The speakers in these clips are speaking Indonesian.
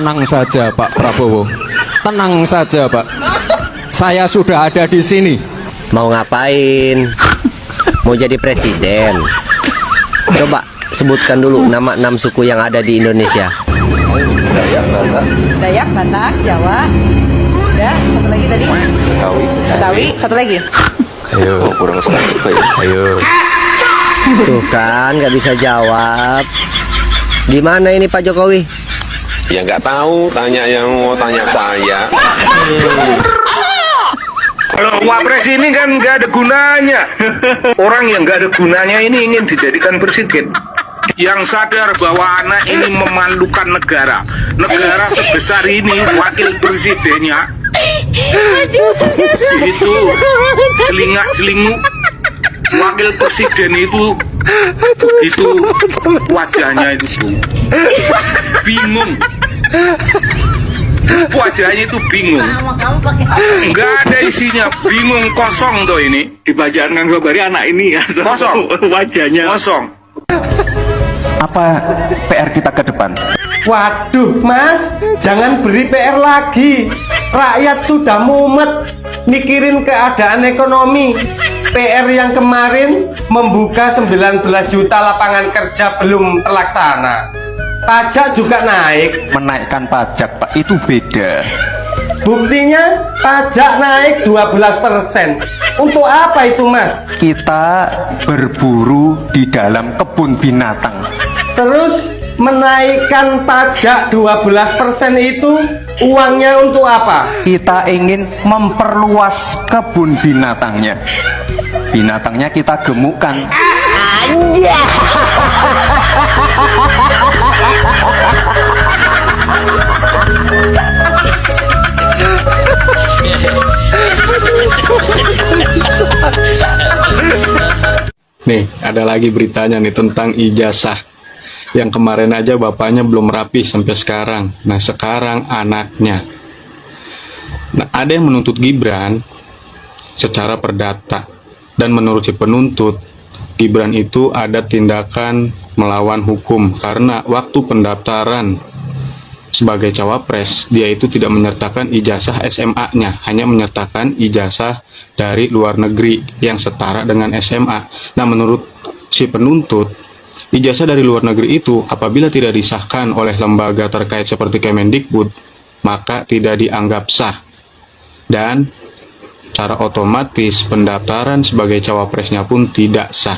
Tenang saja Pak Prabowo. Tenang saja Pak. Saya sudah ada di sini. Mau ngapain? Mau jadi presiden? Coba sebutkan dulu nama 6 suku yang ada di Indonesia. Dayak, Batak, Jawa. Udah, satu lagi tadi. Betawi, satu lagi. Ayo, kurang satu Pak ya. Ayo. Tuh kan, nggak bisa jawab. Di mana ini Pak Jokowi? Ya nggak tahu, tanya yang mau tanya saya. Kalau wapres ini kan nggak ada gunanya. Orang yang nggak ada gunanya ini ingin dijadikan presiden. Yang sadar bahwa anak ini memalukan negara. Negara sebesar ini, wakil presidennya itu celingak-celinguk. Wakil presiden itu begitu wajahnya itu bingung. Wajahnya itu bingung. Enggak ada isinya, bingung, kosong tuh ini. Dibacaan Kang Sobari anak ini ya. Kosong. Wajahnya Kosong. Apa PR kita ke depan? Waduh Mas, jangan beri PR lagi. Rakyat sudah mumet mikirin keadaan ekonomi. PR yang kemarin membuka 19 juta lapangan kerja belum terlaksana. Pajak juga naik. Menaikkan pajak Pak, itu beda. Buktinya pajak naik 12%. Untuk apa itu Mas? Kita berburu di dalam kebun binatang. Terus menaikkan pajak 12% itu uangnya untuk apa? Kita ingin memperluas kebun binatangnya. Binatangnya kita gemukkan. Nih, ada lagi beritanya nih tentang ijazah. Yang kemarin aja bapaknya belum rapi sampai sekarang. Nah, sekarang anaknya. Nah, ada yang menuntut Gibran secara perdata. Dan menurut si penuntut, Gibran itu ada tindakan melawan hukum karena waktu pendaftaran sebagai cawapres, dia itu tidak menyertakan ijazah SMA-nya, hanya menyertakan ijazah dari luar negeri yang setara dengan SMA. Nah, menurut si penuntut, ijazah dari luar negeri itu apabila tidak disahkan oleh lembaga terkait seperti Kemendikbud, maka tidak dianggap sah. Dan secara otomatis pendaftaran sebagai cawapresnya pun tidak sah.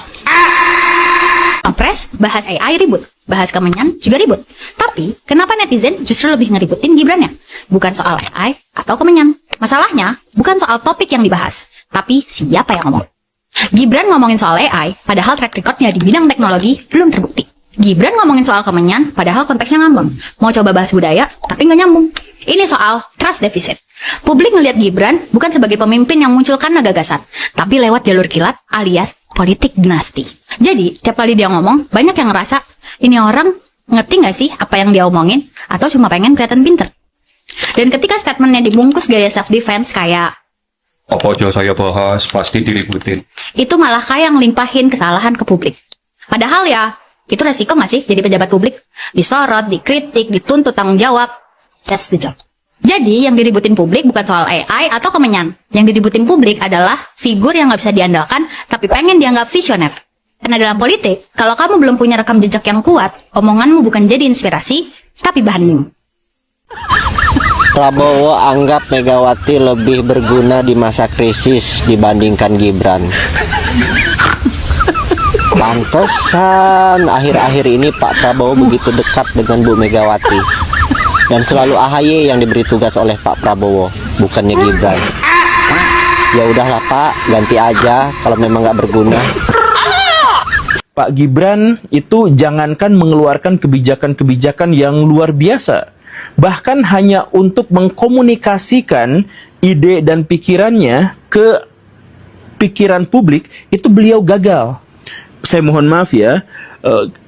Cawapres, bahas AI ribut, bahas Kemenyan juga ribut. Tapi, kenapa netizen justru lebih ngeributin Gibrannya? Bukan soal AI atau Kemenyan. Masalahnya, bukan soal topik yang dibahas, tapi siapa yang ngomong. Gibran ngomongin soal AI, padahal track recordnya di bidang teknologi belum terbukti. Gibran ngomongin soal Kemenyan, padahal konteksnya ngambang. Mau coba bahas budaya, tapi nggak nyambung. Ini soal trust deficit. Publik ngelihat Gibran bukan sebagai pemimpin yang muncul karena gagasan, tapi lewat jalur kilat alias politik dinasti. Jadi, tiap kali dia ngomong, banyak yang ngerasa, ini orang ngerti nggak sih apa yang dia omongin, atau cuma pengen kelihatan pinter. Dan ketika statementnya dibungkus gaya self-defense kayak, apa aja saya bahas pasti diributin. itu malah kayak ngelimpahin kesalahan ke publik. Padahal ya, itu resiko nggak sih jadi pejabat publik? Disorot, dikritik, dituntut tanggung jawab. That's the job. Jadi, yang diributin publik bukan soal AI atau Kemenyan. Yang diributin publik adalah figur yang nggak bisa diandalkan, tapi pengen dianggap visioner. Karena dalam politik, kalau kamu belum punya rekam jejak yang kuat, omonganmu bukan jadi inspirasi, tapi bahan meme. Prabowo anggap Megawati lebih berguna di masa krisis dibandingkan Gibran. Pantesan akhir-akhir ini Pak Prabowo begitu dekat dengan Bu Megawati. Dan selalu AHY yang diberi tugas oleh Pak Prabowo, bukannya Gibran. Ya udahlah Pak, ganti aja kalau memang nggak berguna. Pak Gibran itu jangankan mengeluarkan kebijakan-kebijakan yang luar biasa, bahkan hanya untuk mengkomunikasikan ide dan pikirannya ke pikiran publik, itu beliau gagal. Saya mohon maaf ya,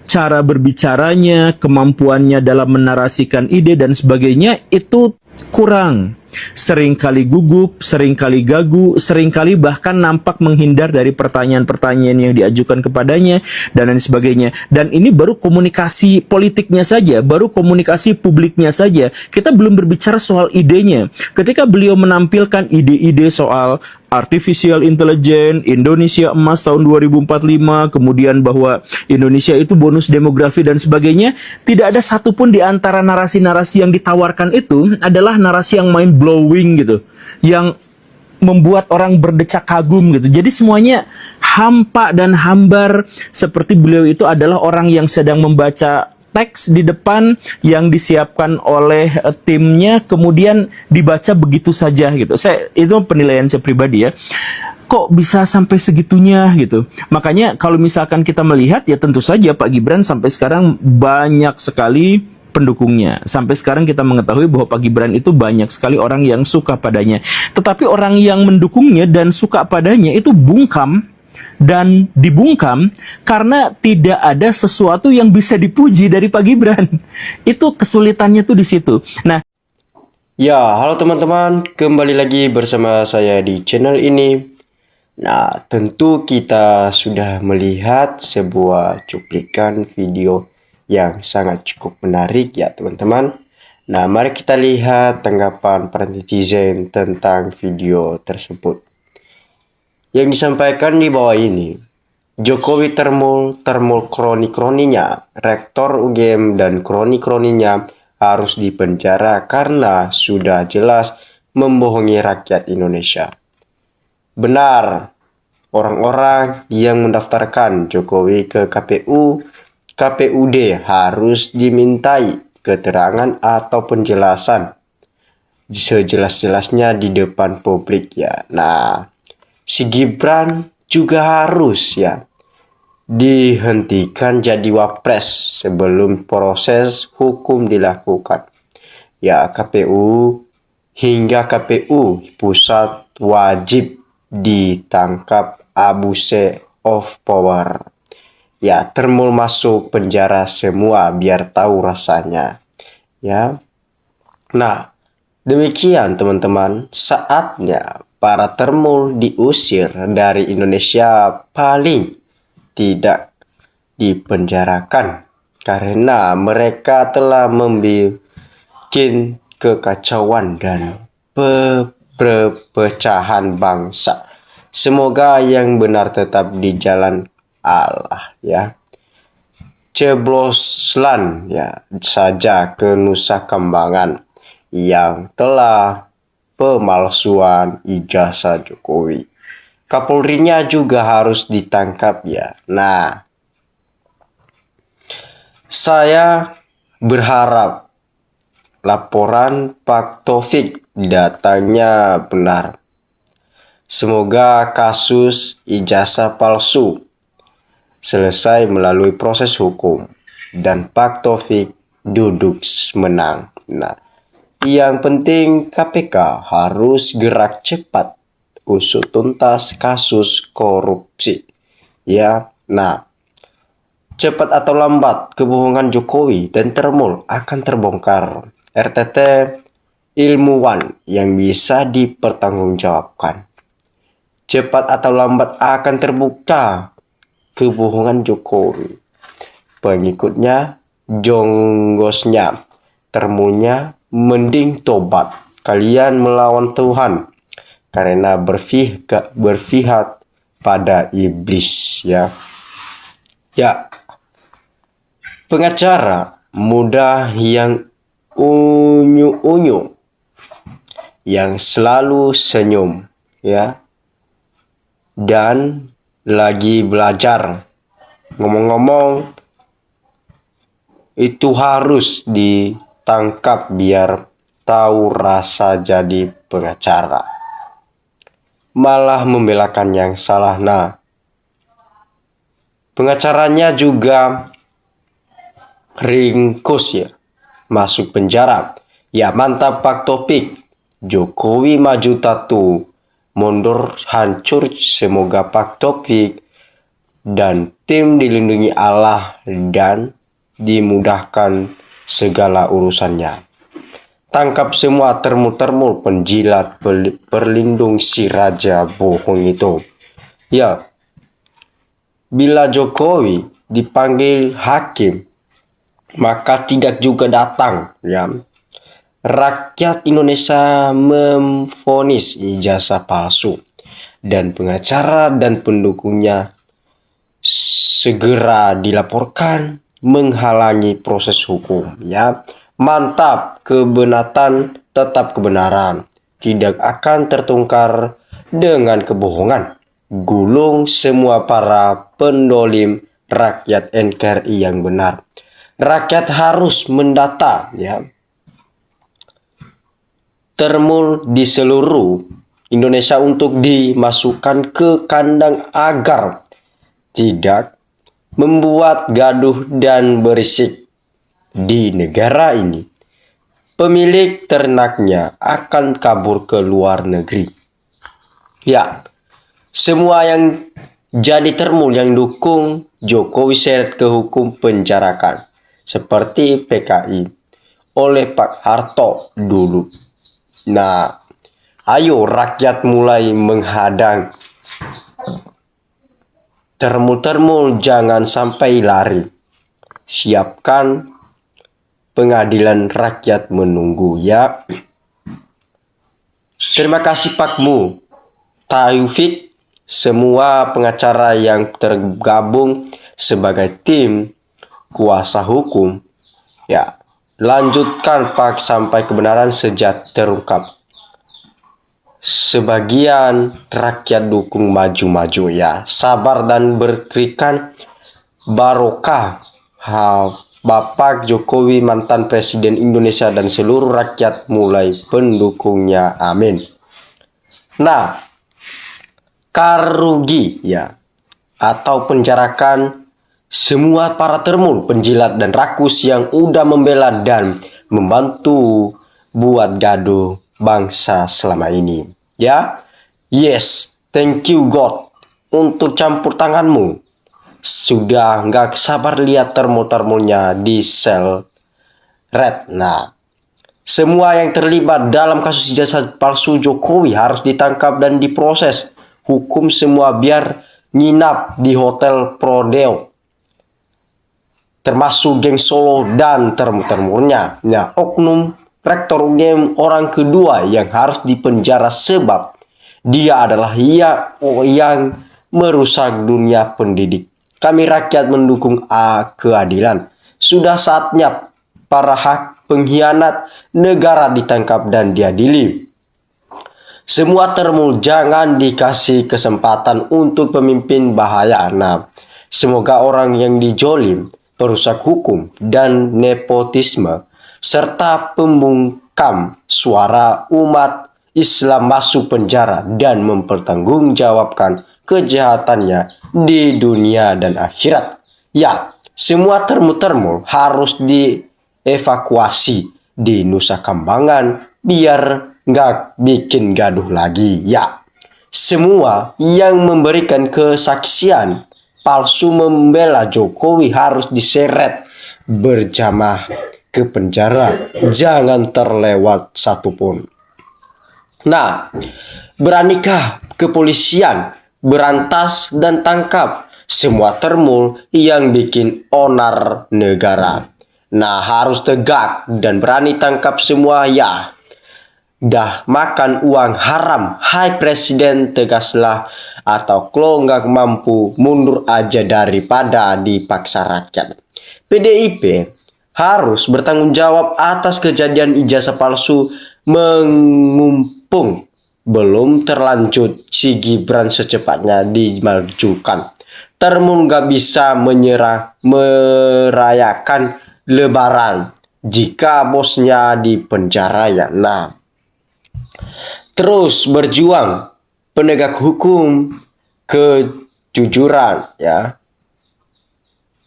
cara berbicaranya, kemampuannya dalam menarasikan ide dan sebagainya itu kurang. seringkali gugup, seringkali gagu, seringkali bahkan nampak menghindar dari pertanyaan-pertanyaan yang diajukan kepadanya dan lain sebagainya. Dan ini baru komunikasi politiknya saja, baru komunikasi publiknya saja. Kita belum berbicara soal idenya. Ketika beliau menampilkan ide-ide soal artificial intelligence, Indonesia emas tahun 2045, kemudian bahwa Indonesia itu bonus demografi dan sebagainya, tidak ada satupun di antara narasi-narasi yang ditawarkan itu adalah narasi yang mind blowing gitu, yang membuat orang berdecak kagum gitu. Jadi semuanya hampa dan hambar, seperti beliau itu adalah orang yang sedang membaca teks di depan yang disiapkan oleh timnya, kemudian dibaca begitu saja gitu. Itu penilaian saya pribadi ya. Kok bisa sampai segitunya gitu. Makanya kalau misalkan kita melihat, ya tentu saja Pak Gibran sampai sekarang banyak sekali pendukungnya. Sampai sekarang kita mengetahui bahwa Pak Gibran itu banyak sekali orang yang suka padanya. Tetapi orang yang mendukungnya dan suka padanya itu bungkam dan dibungkam karena tidak ada sesuatu yang bisa dipuji dari Pak Gibran. Itu kesulitannya tuh di situ. Nah, ya, halo teman-teman, kembali lagi bersama saya di channel ini. Nah, tentu kita sudah melihat sebuah cuplikan video yang sangat cukup menarik ya teman-teman. Nah, mari kita lihat tanggapan para netizen tentang video tersebut. Yang disampaikan di bawah ini, Jokowi termul kroni-kroninya, rektor UGM dan kroni-kroninya harus dipenjara karena sudah jelas membohongi rakyat Indonesia. Benar, orang-orang yang mendaftarkan Jokowi ke KPUD harus dimintai keterangan atau penjelasan sejelas-jelasnya di depan publik ya. Nah, si Gibran juga harus ya dihentikan jadi wapres sebelum proses hukum dilakukan. Ya, KPU hingga KPU pusat wajib ditangkap abuse of power. Ya, termul masuk penjara semua biar tahu rasanya. Ya. Nah, demikian teman-teman, saatnya para termul diusir dari Indonesia, paling tidak dipenjarakan karena mereka telah membuat kekacauan dan perpecahan bangsa. Semoga yang benar tetap di jalan Allah ya. Cebloslan ya saja ke Nusa Kambangan yang telah pemalsuan ijazah Jokowi. Kapolrinya juga harus ditangkap ya. Nah, saya berharap laporan Pak Taufik datanya benar. Semoga kasus ijazah palsu selesai melalui proses hukum dan Pak Taufik duduk menang. Nah, yang penting KPK harus gerak cepat usut tuntas kasus korupsi. Ya, nah, cepat atau lambat kebohongan Jokowi dan termul akan terbongkar. RTT ilmuwan yang bisa dipertanggungjawabkan. Cepat atau lambat akan terbuka kebohongan Jokowi. Pengikutnya, jonggosnya, termulnya, mending tobat kalian melawan Tuhan karena berpihak pada iblis ya. Ya, pengacara muda yang unyu-unyu, yang selalu senyum ya, dan lagi belajar. Ngomong-ngomong, itu harus ditangkap biar tahu rasa jadi pengacara. Malah membelakan yang salah. Nah, pengacaranya juga ringkus ya, masuk penjara. Ya mantap Pak Taufik. Jokowi maju tato, mundur hancur. Semoga Pak Taufik dan tim dilindungi Allah dan dimudahkan segala urusannya. Tangkap semua termul-termul penjilat perlindung si raja bohong itu. Ya, bila Jokowi dipanggil hakim, maka tidak juga datang. Ya, rakyat Indonesia memvonis ijazah palsu dan pengacara dan pendukungnya segera dilaporkan menghalangi proses hukum. Ya, mantap, kebenaran tetap kebenaran, tidak akan tertungkar dengan kebohongan. Gulung semua para pendolim rakyat NKRI yang benar. Rakyat harus mendata, ya, termul di seluruh Indonesia untuk dimasukkan ke kandang agar tidak membuat gaduh dan berisik. Di negara ini, pemilik ternaknya akan kabur ke luar negeri. Ya, semua yang jadi termul yang dukung Jokowi seret ke hukum penjarakan, seperti PKI oleh Pak Harto dulu. Nah, ayo rakyat mulai menghadang termul-termul, jangan sampai lari. Siapkan pengadilan rakyat menunggu, ya. Terima kasih Pak Mu, Taufik, semua pengacara yang tergabung sebagai tim kuasa hukum. Ya, lanjutkan Pak sampai kebenaran sejati terungkap. Sebagian rakyat dukung maju-maju, ya. Sabar dan berikan barokah. Bapak Jokowi, mantan Presiden Indonesia, dan seluruh rakyat mulai pendukungnya. Amin. Nah, karugi, ya, atau penjarakan semua para termul, penjilat, dan rakus yang udah membela dan membantu buat gaduh bangsa selama ini. Ya, yes, thank you God untuk campur tanganmu. Sudah nggak sabar lihat termul-termulnya di sel red. Nah, semua yang terlibat dalam kasus ijazah palsu Jokowi harus ditangkap dan diproses hukum semua biar nginap di hotel Prodeo, termasuk geng Solo dan termul-termulnya. Nah, oknum rektor UGM orang kedua yang harus dipenjara sebab dia adalah yang merusak dunia pendidik. Kami rakyat mendukung keadilan. Sudah saatnya para pengkhianat negara ditangkap dan diadili. Semua termul jangan dikasih kesempatan untuk pemimpin bahaya. Nah, semoga orang yang dijolim, perusak hukum, dan nepotisme, serta pembungkam suara umat Islam masuk penjara dan mempertanggungjawabkan kejahatannya di dunia dan akhirat. Ya, semua termul-termul harus dievakuasi di Nusa Kambangan biar nggak bikin gaduh lagi. Ya, semua yang memberikan kesaksian palsu membela Jokowi harus diseret berjamaah ke penjara. Jangan terlewat satupun. Nah, beranikah kepolisian berantas dan tangkap semua termul yang bikin onar negara? Nah, harus tegak dan berani tangkap semua, ya. Dah makan uang haram, hai Presiden, tegaslah, atau kalau nggak mampu mundur aja daripada dipaksa rakyat. PDIP harus bertanggung jawab atas kejadian ijazah palsu mengumpung. Belum terlanjut si Gibran secepatnya dimajukan. Termul nggak bisa merayakan Lebaran jika bosnya di penjara, ya. Nah, terus berjuang penegak hukum, kejujuran, ya,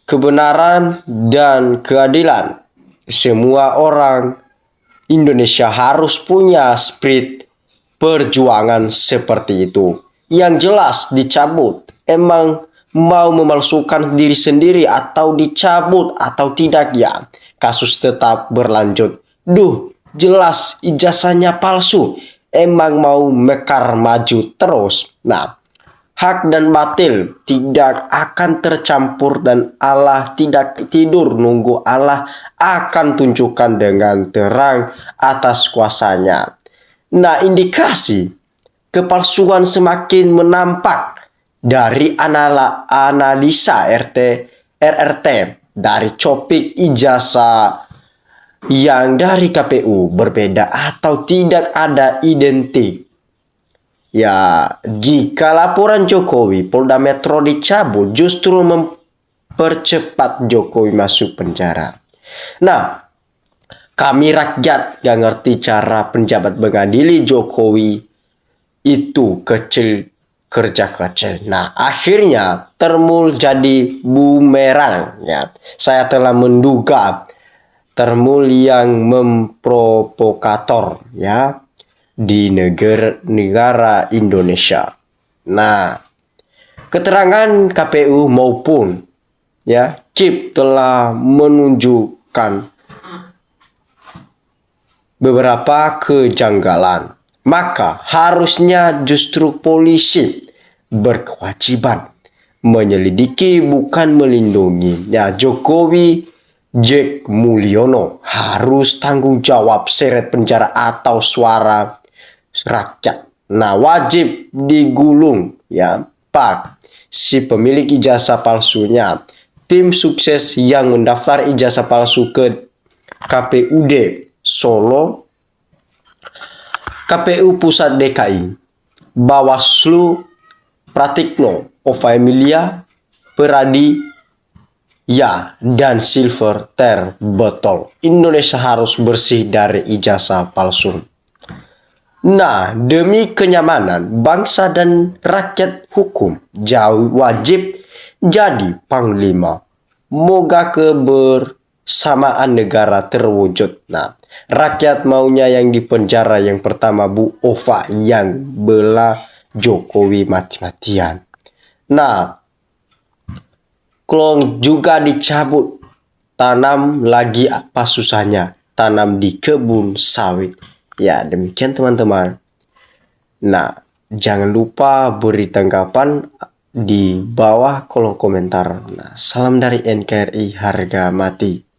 kebenaran dan keadilan. Semua orang Indonesia harus punya spirit perjuangan seperti itu. Yang jelas dicabut. Emang mau memalsukan diri sendiri atau dicabut atau tidak, ya, kasus tetap berlanjut. Duh, jelas ijazahnya palsu. Emang mau mekar maju terus. Nah, hak dan batil tidak akan tercampur dan Allah tidak tidur nunggu. Allah akan tunjukkan dengan terang atas kuasanya. Nah, indikasi kepalsuan semakin menampak dari analisa RRT dari copik ijazah yang dari KPU berbeda atau tidak ada identik. Ya, jika laporan Jokowi Polda Metro dicabut justru mempercepat Jokowi masuk penjara. Nah, kami rakyat gak ngerti cara penjabat mengadili Jokowi itu kerja kecil. Nah, akhirnya termul jadi bumerang. Ya, saya telah menduga termul yang memprovokator ya di negara Indonesia. Nah, keterangan KPU maupun ya KIP telah menunjukkan beberapa kejanggalan. Maka harusnya justru polisi berkewajiban menyelidiki bukan melindungi. Ya, Jokowi Jack Mulyono harus tanggung jawab seret penjara atau suara rakyat. Nah, wajib digulung ya Pak si pemilik ijazah palsunya. Tim sukses yang mendaftar ijazah palsu ke KPUD Solo, KPU Pusat DKI, Bawaslu Pratikno, Ova Emilia, Peradi, ya, dan Silver Ter Botol. Indonesia harus bersih dari ijazah palsu. Nah, demi kenyamanan bangsa dan rakyat hukum wajib jadi panglima. Moga kebersamaan negara terwujud. Nah, rakyat maunya yang di penjara yang pertama Bu Ova yang bela Jokowi mati-matian. Nah, Klong juga dicabut. Tanam lagi apa susahnya? Tanam di kebun sawit. Ya, demikian teman-teman. Nah, jangan lupa beri tanggapan di bawah kolom komentar. Nah, salam dari NKRI harga mati.